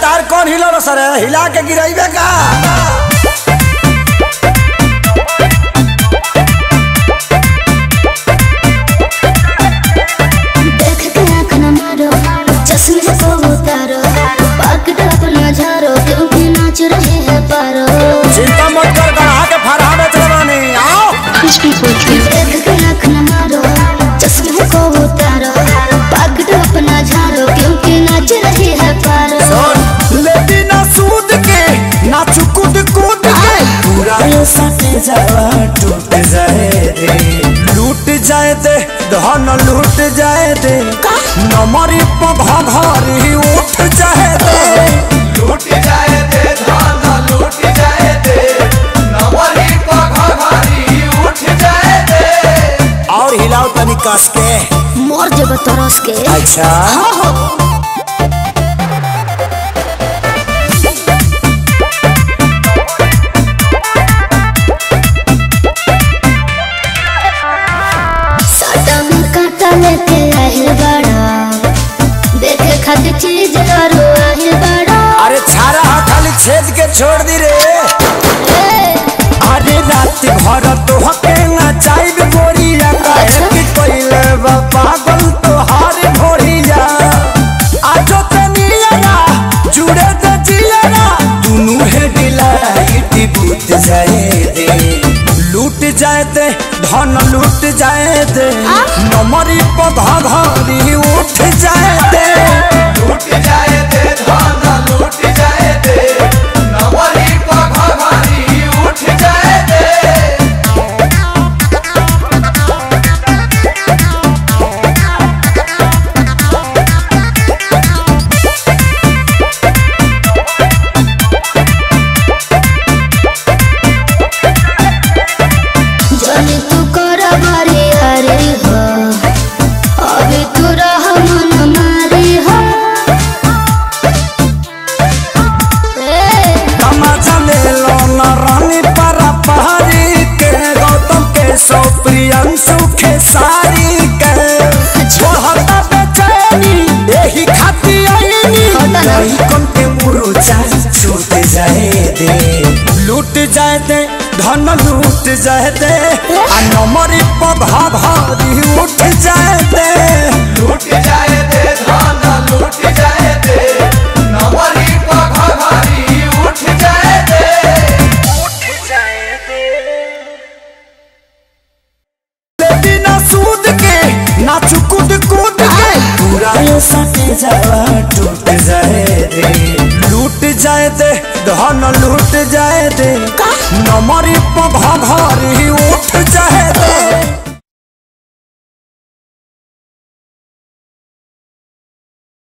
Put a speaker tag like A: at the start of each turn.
A: तार कौन हिलो सर हिला के गिराइबे का
B: देख के आँख न मारो चश्मे को उतारो पकड़ अपना झारो क्योंकि नाच रहे हैं पारो।
A: चिंता मत कर गढ़ा के फरहा में चलवानी आओ
B: देख के आँख न मारो चश्मे को उतारो पकड़ अपना झारो क्योंकि नाच रहे हैं पारो।
A: लेती ना सूद के ना चुकुद कूद के पूरा ये सटे जावा टूट जाए दे लूट जाए दे धन लूट जाए दे नमरी पघारी उठ जाए दे
C: लूट जाए दे धन लूट जाए दे नमरी पघारी उठ जाए दे।
A: और हिलाओ तनी कस के
B: मोर जब तरस के
A: अच्छा
B: लेके आहिल बड़ा देखे खातिर चीज करो आहिल बड़ा।
A: अरे छारा खाली छेद के छोड़ दी रे अरे रात भर तो हके ना चाहिए गोरिया काहे कि कोइले बा पागल तो हार भोरिया आजो तनिया जुड़े दे जिया दुनु है डिलाइट बूत जाए दे लूट जाए दे धन लूट जाए दे नमरी पघारी उठ जाए दे
C: लूट जाए दे धन लूट जाए दे नमरी पघारी उठ जाए दे।
B: जनी तू कर मारी हरी हो अभी तू रह मन मारी हो
A: तमाचा ले लो न रानी परा पहाड़ी के गौतम के सौ प्रियंशु के सारी के छोड़ता बेचैनी यही खाती आईनी नहीं कम के मुरुचा छूट जाए दे लूट जाए दे धन लूट जाए दे आ नमरी पघारी उठ जाए दे
C: लूट जाए दे धन लूट जाए दे नमरी पघारी उठ जाए दे।
A: लेती ना सूद के ना चुकुद कूद के पूरा ये सटे जावा टूट जाए दे लूट जाए दे धन लूट जाए दे नमरी पघारी उठ जाए दे।